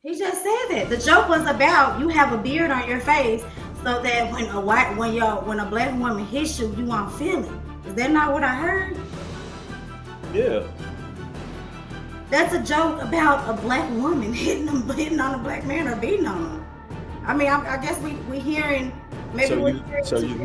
He just said that. The joke was about you have a beard on your face so that when a black woman hits you, you won't feel it. Is that not what I heard? Yeah. That's a joke about a black woman hitting on a black man or beating on him. I mean, I guess we hearing maybe we're hearing So two you've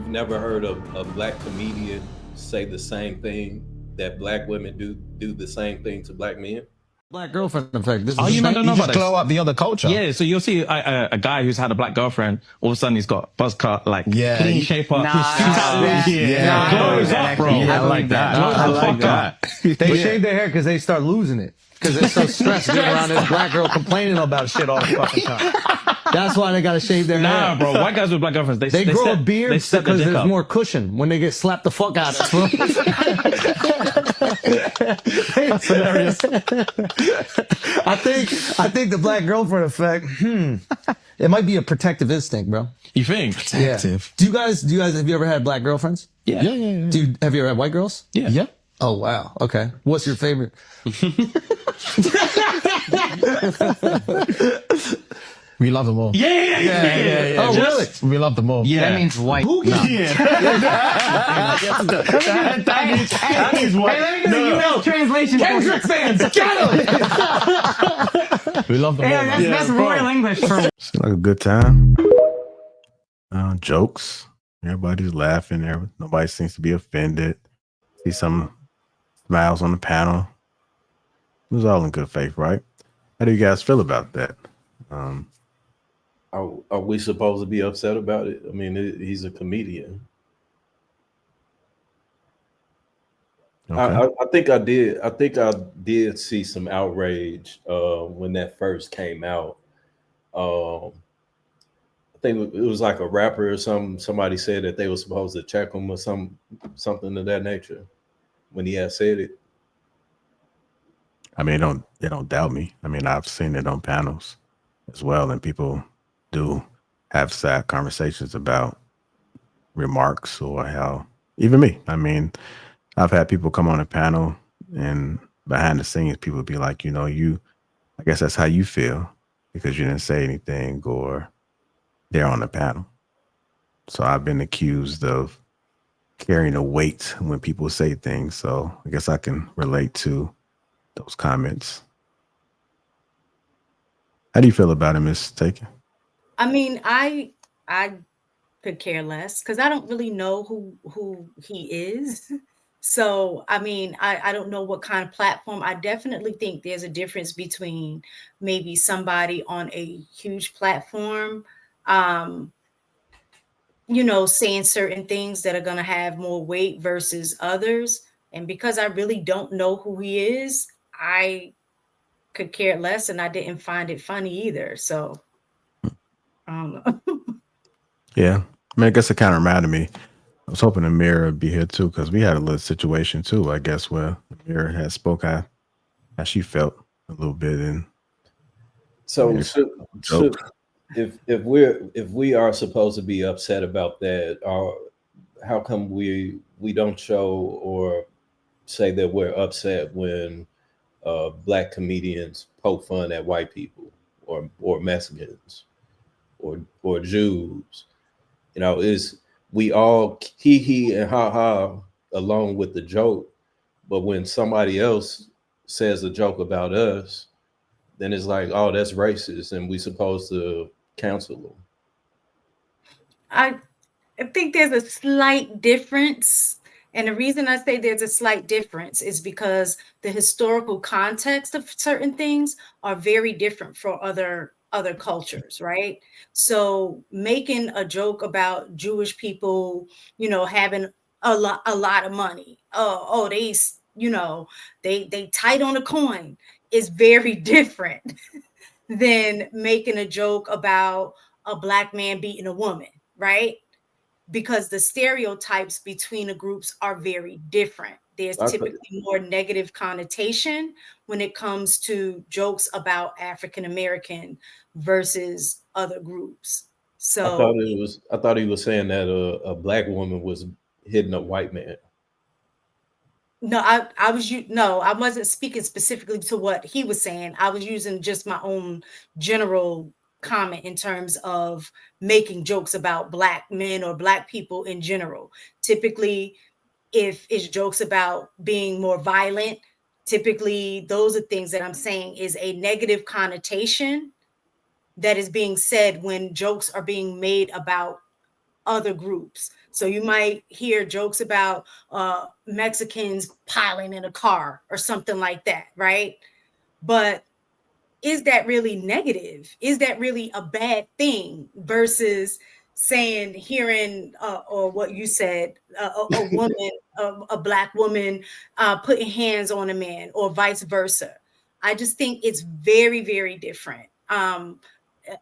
never heard a black comedian say the same thing that black women do the same thing to black men? Black girlfriend effect. This Oh, is you don't know You about just this? glow up the other culture. Yeah, so you'll see a guy who's had a black girlfriend. All of a sudden, he's got buzz cut, like Yeah, clean you- shape up. Yeah, glows up, bro. Yeah, I like that. I like that. They shave their hair because they start losing it. Because they're so stressed being around this black girl complaining about shit all the fucking time. That's why they gotta shave their Nah, hair. bro. White guys with black girlfriends, They grow set- a beard they set their because dick there's up. more cushion when they get slapped the fuck out of them. That's hilarious. I think the black girlfriend effect, it might be a protective instinct, bro. You think? Protective. Do you guys have you ever had black girlfriends? Yeah. Yeah. Have you ever had white girls? Yeah. Yeah. Oh wow. Okay. What's your favorite? We love them all. Yeah. Oh really? We love them all. Yeah. That means white. That means what? Hey, let me get a translation. Kendrick fans, get 'em! We love them all. Hey, that's royal English for Seems like a good time. Jokes. Everybody's laughing. Nobody seems to be offended. See some smiles on the panel. It was all in good faith, right? How do you guys feel about that? Are we supposed to be upset about it? I mean, he's a comedian. Okay. I think I did see some outrage when that first came out. I think it was like a rapper or somebody said that they were supposed to check him or something of that nature when he had said it. I mean, they don't doubt me. I mean, I've seen it on panels as well, and people do have sad conversations about remarks or how even me. I mean, I've had people come on a panel and behind the scenes, people be like, I guess that's how you feel because you didn't say anything or they're on the panel. So I've been accused of carrying a weight when people say things. So I guess I can relate to those comments. How do you feel about it, Miss Taken? I mean, I could care less because I don't really know who he is. So I mean, I don't know what kind of platform. I definitely think there's a difference between maybe somebody on a huge platform, saying certain things that are going to have more weight versus others. And because I really don't know who he is, I could care less, and I didn't find it funny either. So I don't know. Yeah. I mean, I guess it kind of reminded me. I was hoping Amira would be here too, because we had a little situation too, I guess, where Amira had spoke how she felt a little bit. And So joke. if we are supposed to be upset about that, how come we don't show or say that we're upset when black comedians poke fun at white people or Mexicans or Jews? Is we all he and ha ha along with the joke, but when somebody else says a joke about us, then it's like, oh, that's racist, and we supposed to cancel them. I think there's a slight difference. And the reason I say there's a slight difference is because the historical context of certain things are very different for other cultures, right? So making a joke about Jewish people, having a lot of money. They tight on a coin is very different than making a joke about a black man beating a woman, right? Because the stereotypes between the groups are very different. There's typically more negative connotation when it comes to jokes about African American versus other groups. So I thought he was saying that a black woman was hitting a white man. No, I wasn't speaking specifically to what he was saying. I was using just my own general comment in terms of making jokes about black men or black people in general. Typically, if it's jokes about being more violent, typically those are things that I'm saying is a negative connotation that is being said when jokes are being made about other groups. So you might hear jokes about Mexicans piling in a car or something like that, right? But is that really negative? Is that really a bad thing versus saying, hearing, or what you said, a woman, a black woman putting hands on a man or vice versa? I just think it's very, very different.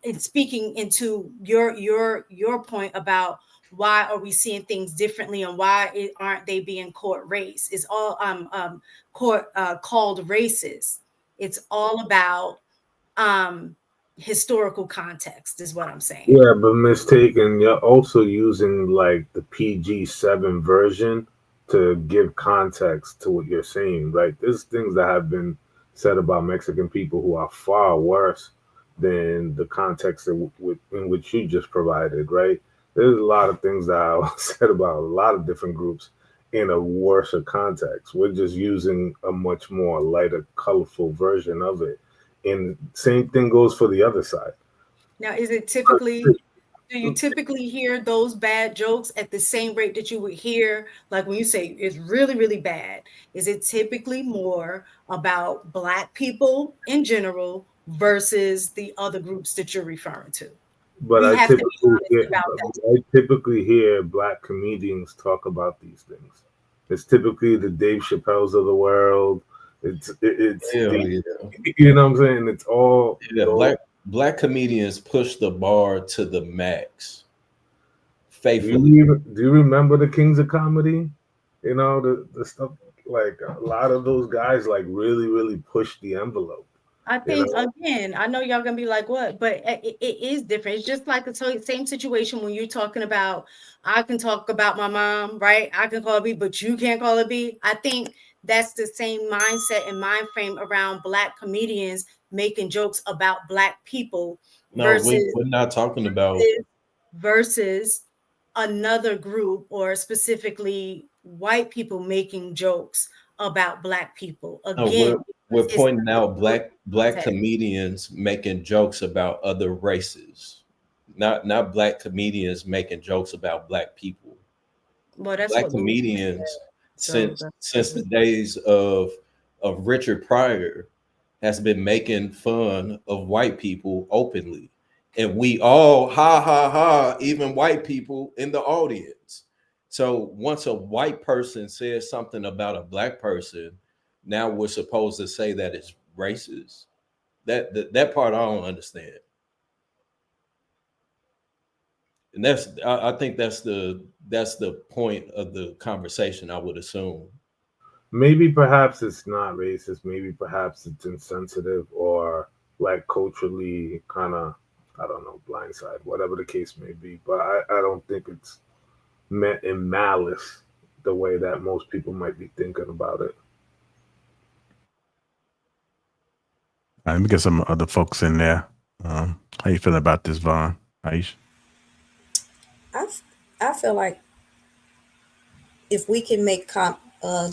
It's speaking into your point about why are we seeing things differently and why aren't they being called race? It's all called races. It's all about historical context is what I'm saying. Yeah, but mistaken, you're also using like the PG-7 version to give context to what you're saying, right? There's things that have been said about Mexican people who are far worse than the context in which you just provided, right? There's a lot of things that are said about a lot of different groups in a worse context. We're just using a much more lighter, colorful version of it. And same thing goes for the other side. Now, do you typically hear those bad jokes at the same rate that you would hear, like when you say it's really, really bad? Is it typically more about black people in general versus the other groups that you're referring to? But We I have to be typically honest hear, about that. I typically hear black comedians talk about these things. It's typically the Dave Chappelle's of the world. It's Hell the, yeah. you know what I'm saying? It's all Yeah, black comedians push the bar to the max. Faithfully. Do you remember the Kings of Comedy? You know, the stuff, like a lot of those guys like really, really push the envelope. I You think know, again, I know y'all gonna be like, "What?" But it is different. It's just like the same situation when you're talking about. I can talk about my mom, right? I can call her B, but you can't call her B. I think that's the same mindset and mind frame around black comedians making jokes about black people No, versus we're not talking about. versus another group or specifically white people making jokes about black people. No, Again, we're it's pointing out black context. comedians making jokes about other races, not black comedians making jokes about black people. Well, that's Black what Louis said. comedians So since the days of Richard Pryor has been making fun of white people openly, and we all ha ha ha, even white people in the audience. So once a white person says something about a black person, now we're supposed to say that it's racist. That part I don't understand. And I think that's the point of the conversation, I would assume. maybe perhaps it's not racist. Maybe perhaps it's insensitive or like culturally kind of, I don't know, blindside, whatever the case may be. But I don't think it's meant in malice the way that most people might be thinking about it. Let me get some other folks in there. How you feeling about this, Vaughn? Aisha? I feel like if we can make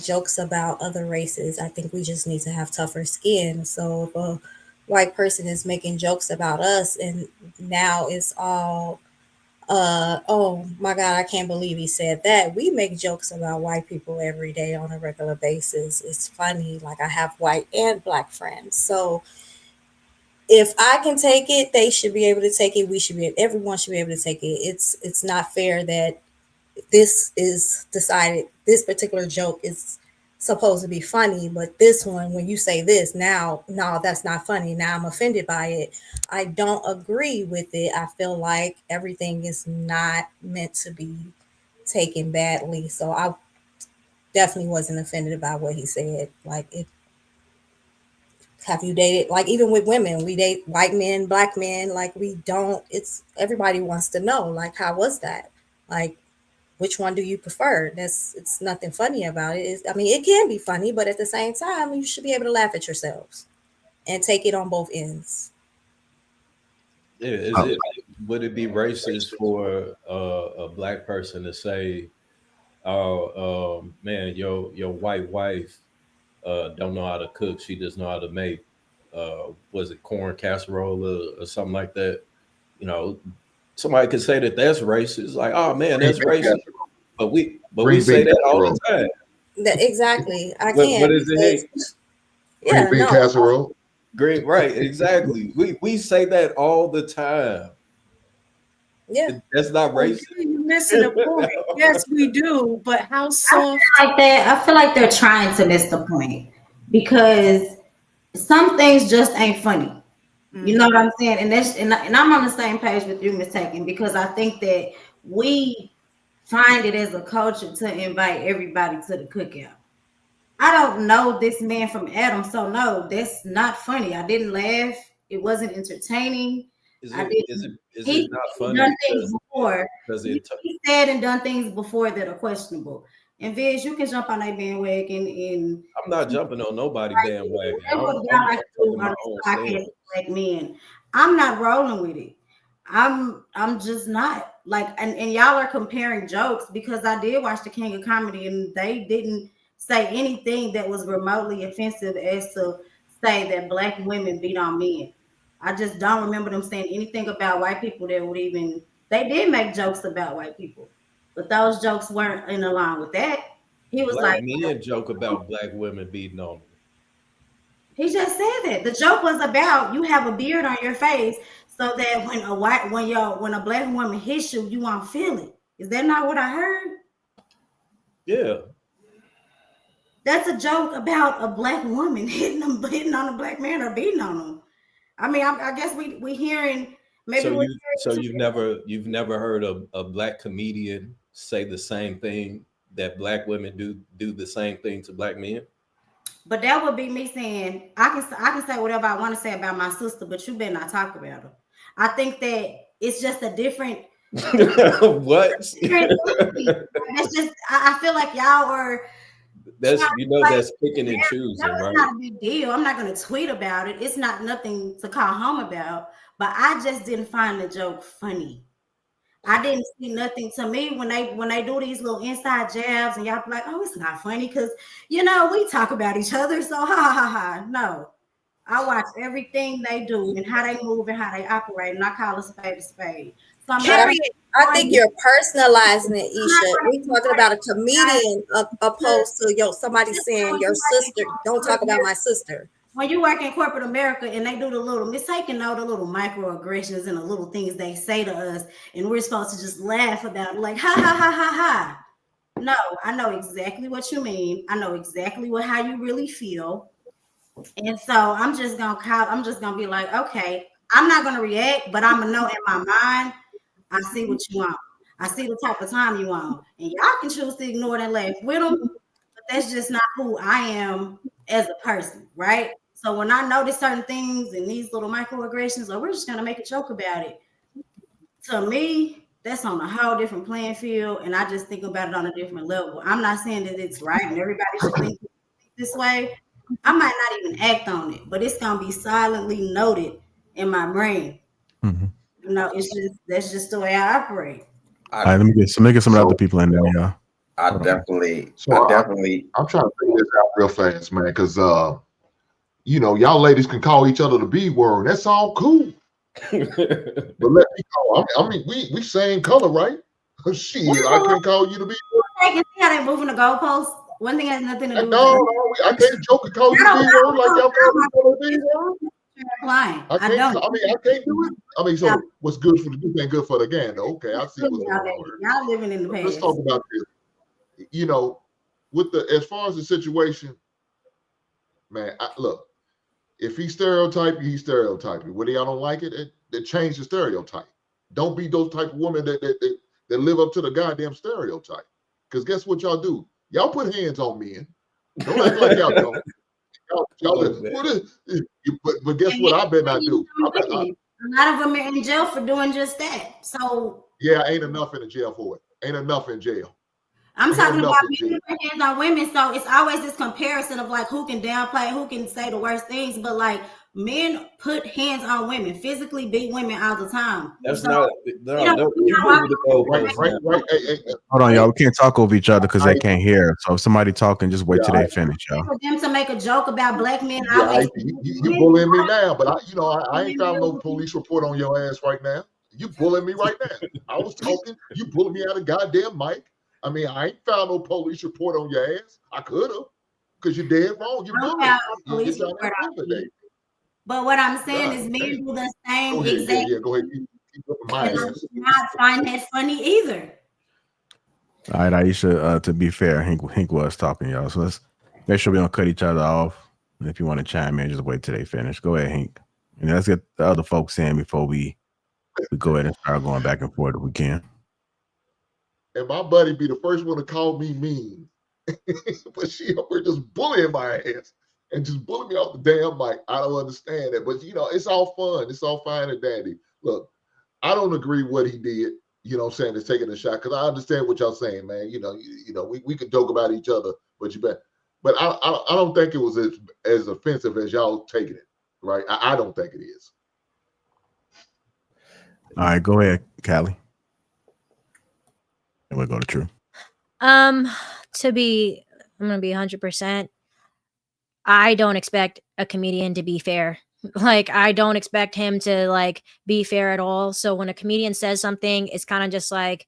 jokes about other races, I think we just need to have tougher skin. So if a white person is making jokes about us, and now it's all, oh my God, I can't believe he said that. We make jokes about white people every day on a regular basis. It's funny. Like I have white and black friends. So if I can take it, they should be able to take it. We should be. Everyone should be able to take it. It's not fair that this is decided. This particular joke is supposed to be funny, but this one, when you say this now, no, that's not funny. Now I'm offended by it. I don't agree with it. I feel like everything is not meant to be taken badly. So I definitely wasn't offended by what he said. Like it have you dated, like even with women, we date white men, black men, like we don't, it's everybody wants to know, like how was that, like which one do you prefer? It's nothing funny about it. I mean, it can be funny, but at the same time, you should be able to laugh at yourselves and take it on both ends. Yeah, would it be racist for a black person to say, "Oh, man, your white wife don't know how to cook. She just know how to make was it corn casserole or something like that?" You know, somebody could say that that's racist. Like, oh man, that's racist. But we say that all the time. Exactly. I What can't. is it? Yeah, green bean casserole. Great, right? Exactly. We say that all the time. Yeah, that's not racist. You're missing the point. Yes, we do. But how soft? I feel like they're trying to miss the point because some things just ain't funny. You know what I'm saying? And I'm on the same page with you, Ms. Taken, because I think that we find it as a culture to invite everybody to the cookout. I don't know this man from Adam, so no, that's not funny. I didn't laugh. It wasn't entertaining. Is it not funny? Done things before. He said and done things before that are questionable. And Viz, you can jump on that bandwagon. And I'm not jumping on nobody bandwagon. Black men. I'm not rolling with it. I'm just not like, and y'all are comparing jokes because I did watch the King of Comedy and they didn't say anything that was remotely offensive as to say that black women beat on men. I just don't remember them saying anything about white people that would even. They did make jokes about white people, but those jokes weren't in line with that. He was black like, men joke about black women beating on them. He just said that. The joke was about you have a beard on your face so that when a black woman hits you, you won't feel it. Is that not what I heard? Yeah. That's a joke about a black woman hitting on a black man or beating on them. I mean, I guess we hearing maybe. So you've never heard a black comedian say the same thing that black women do the same thing to black men? But that would be me saying I can say whatever I want to say about my sister, but you better not talk about her. I think that it's just a different. What? That's just. I feel like y'all are. That's that's picking and choosing, right? It's not a big deal. I'm not going to tweet about it. It's not nothing to call home about. But I just didn't find the joke funny. I didn't see nothing to me when they do these little inside jabs and y'all be like, oh, it's not funny because we talk about each other. So ha. No, I watch everything they do and how they move and how they operate, and I call a spade a spade. So I think you're personalizing it, Isha. We talking about a comedian opposed to somebody saying your sister. Don't talk about my sister. When you work in corporate America and they do the little the little microaggressions and the little things they say to us, and we're supposed to just laugh about it, like ha ha ha ha ha. No, I know exactly what you mean. I know exactly how you really feel, and so I'm just gonna be like, okay, I'm not gonna react, but I'm gonna know in my mind. I see what you want. I see the type of time you want, and y'all can choose to ignore it and laugh with them, but that's just not who I am as a person, right? So when I notice certain things and these little microaggressions, we're just gonna make a joke about it. To me, that's on a whole different playing field, and I just think about it on a different level. I'm not saying that it's right and everybody should think this way. I might not even act on it, but it's gonna be silently noted in my brain. Mm-hmm. That's just the way I operate. All right, let me get some other people in there, y'all. I'm trying to figure this out real fast, man, because y'all ladies can call each other the B word. That's all cool. But let me call. I mean, we same color, right? Shit, I can't call you the B word. I can see how they're moving the goalposts. One thing has nothing to do with No, I can't joke and call you the B word like y'all call each other the B word. I can't do it. I mean, so what's good for the goose ain't good for the gander. Okay, I see what's going on. Y'all living in the past. Let's talk about this. With as far as the situation, man, look, if he stereotyped you, he stereotyped you. Whether y'all don't like it, it change the stereotype. Don't be those type of women that live up to the goddamn stereotype. Because guess what y'all do? Y'all put hands on men. Don't act like y'all don't. But guess what? I bet not do. A lot of them are in jail for doing just that. So yeah, ain't enough in the jail for it. ain't enough in jail. I'm talking enough about in men jail. put hands on women, so it's always this comparison of like who can downplay, who can say the worst things, but like men put hands on women, physically beat women all the time. That's So, not. No, don't you move the goalposts now. Right. Hold on, y'all. We can't talk over each other because they can't hear. So if somebody talking, just wait till they finish, y'all. for them to make a joke about black men Yeah, always. you bullying me now, but I ain't found no police report on your ass right now. You bullying me right now. I was talking, you bullying me out of goddamn mic. I mean, I ain't found no police report on your ass. I could have, because you're dead wrong. You bullying me. You're trying to intimidate. But what I'm saying God, is men damn. do the same Go ahead, exact. yeah, go ahead. Keep up my And I ass. do not find that funny either. All right, Aisha, to be fair, Hank was talking, y'all. So let's make sure we don't cut each other off. And if you want to chime in, just wait till they finish. Go ahead, Hank. And let's get the other folks in before we go ahead and start going back and forth if we can. And my buddy be the first one to call me mean. But she up there just bullying my ass and just bullying me off the damn mic. I don't understand that. But, it's all fun. It's all fine and dandy. Look, I don't agree what he did. You know what I'm saying? Is taking a shot, because I understand what y'all saying, man. We could joke about each other, but but I don't think it was as offensive as y'all taking it, right? I don't think it is. All right, go ahead, Callie. And we'll go to True. I'm gonna be 100%. I don't expect a comedian to be fair. Like, I don't expect him to like be fair at all. So when a comedian says something, it's kind of just like,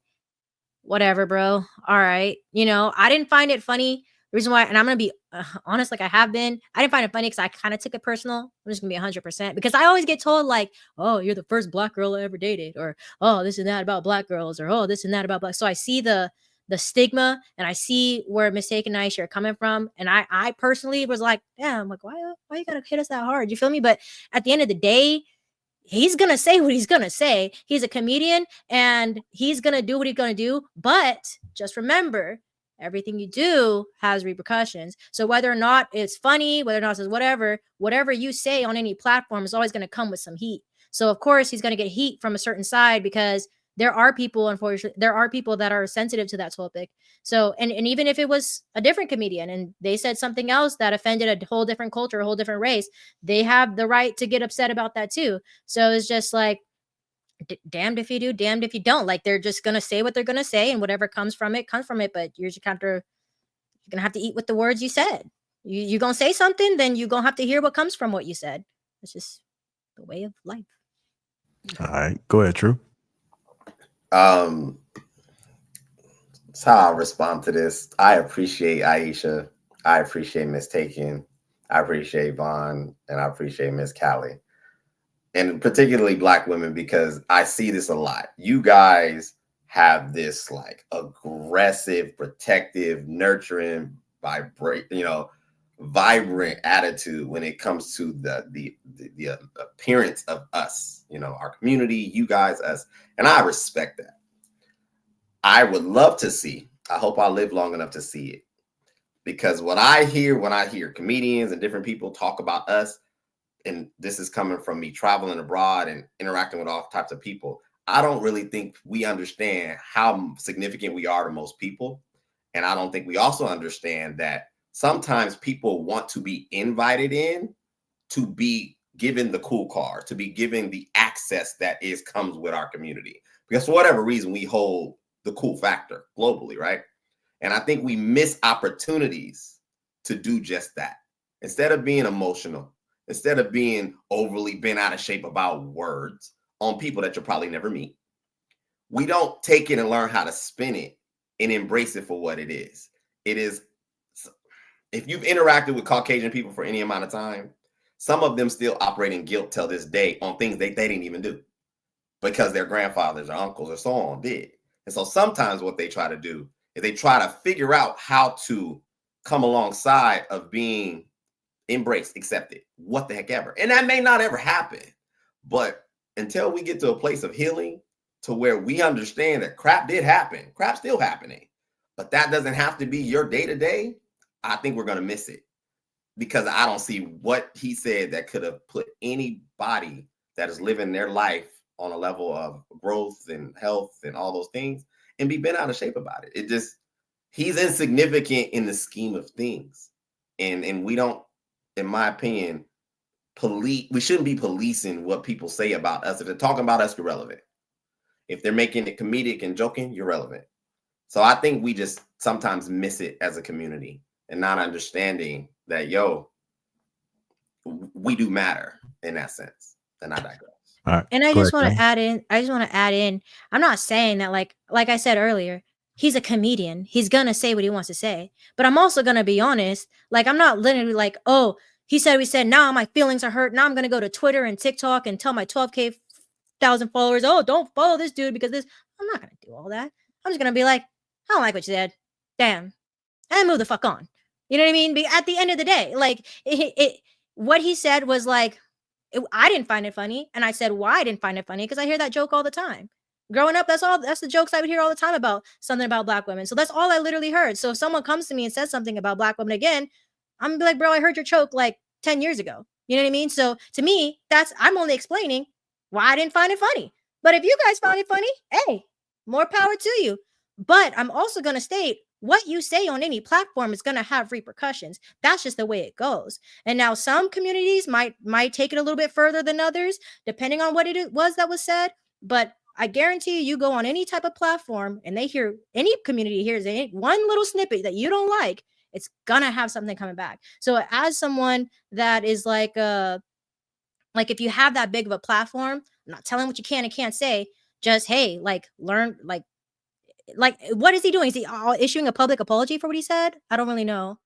whatever, bro. All right. I didn't find it funny. The reason why, and I'm going to be honest, like I have been, I didn't find it funny because I kind of took it personal. I'm just going to be 100% because I always get told like, oh, you're the first black girl I ever dated, or, oh, this and that about black girls, or, oh, this and that about black. So I see the stigma and I see where mistaken Aisha are coming from. And I personally was like, damn, like, why you gotta hit us that hard? You feel me? But at the end of the day, he's gonna say what he's gonna say. He's a comedian and he's gonna do what he's gonna do. But just remember, everything you do has repercussions. So whether or not it's funny, whether or not it's whatever you say on any platform is always gonna come with some heat. So of course he's gonna get heat from a certain side because there are people, unfortunately, that are sensitive to that topic. So, and even if it was a different comedian and they said something else that offended a whole different culture, a whole different race, they have the right to get upset about that too. So it's just like, damned if you do, damned if you don't. Like, they're just going to say what they're going to say, and whatever comes from it, comes from it. But you're going to have to eat with the words you said. You're going to say something, then you're going to have to hear what comes from what you said. It's just the way of life. All right, go ahead, True. That's how I respond to this. I appreciate Aisha. I appreciate Miss Taken. I appreciate Vaughn, and I appreciate Miss Callie, and particularly Black women, because I see this a lot. You guys have this like aggressive, protective, nurturing, vibrant attitude when it comes to the appearance of us, our community, you guys, us. And I respect that. I would love to see, I hope I live long enough to see it. Because what I hear when I hear comedians and different people talk about us, and this is coming from me traveling abroad and interacting with all types of people, I don't really think we understand how significant we are to most people. And I don't think we also understand that sometimes people want to be invited in to be given the cool card, to be given the access that comes with our community. Because for whatever reason, we hold the cool factor globally, right? And I think we miss opportunities to do just that. Instead of being emotional, instead of being overly bent out of shape about words on people that you'll probably never meet, we don't take it and learn how to spin it and embrace it for what it is. It is, if you've interacted with Caucasian people for any amount of time, some of them still operate in guilt till this day on things they didn't even do because their grandfathers or uncles or so on did. And so sometimes what they try to do is they try to figure out how to come alongside of being embraced, accepted, what the heck ever. And that may not ever happen. But until we get to a place of healing to where we understand that crap did happen, crap's still happening, but that doesn't have to be your day-to-day, I think we're going to miss it. Because I don't see what he said that could have put anybody that is living their life on a level of growth and health and all those things. and be bent out of shape about it. It just, he's insignificant in the scheme of things. And we don't, in my opinion, we shouldn't be policing what people say about us. If they're talking about us, you're relevant. If they're making it comedic and joking, you're relevant. So I think we just sometimes miss it as a community and not understanding that, yo, we do matter in that sense. And I digress. All right. And I Go just ahead, want to Kay. add in, I'm not saying that like I said earlier, he's a comedian. He's going to say what he wants to say. But I'm also going to be honest. Like, I'm not literally like, oh, he said, we said, now my feelings are hurt. Now I'm going to go to Twitter and TikTok and tell my 12,000 followers, oh, don't follow this dude because this. I'm not going to do all that. I'm just going to be like, I don't like what you said. Damn. And move the fuck on. You know what I mean? But at the end of the day, like, what he said was like, I didn't find it funny. And I said why I didn't find it funny, because I hear that joke all the time. Growing up, that's the jokes I would hear all the time about something about Black women. So that's all I literally heard. So if someone comes to me and says something about Black women again, I'm gonna be like, bro, I heard your joke like 10 years ago. You know what I mean? So to me, I'm only explaining why I didn't find it funny. But if you guys found it funny, hey, more power to you. But I'm also going to state what you say on any platform is going to have repercussions. That's just the way it goes. And now some communities might take it a little bit further than others, depending on what it was that was said. But I guarantee you go on any type of platform and any community hears one little snippet that you don't like, it's going to have something coming back. So as someone that is like if you have that big of a platform, I'm not telling what you can and can't say, just, hey, like learn, like what is he doing? Is he issuing a public apology for what he said? I don't really know.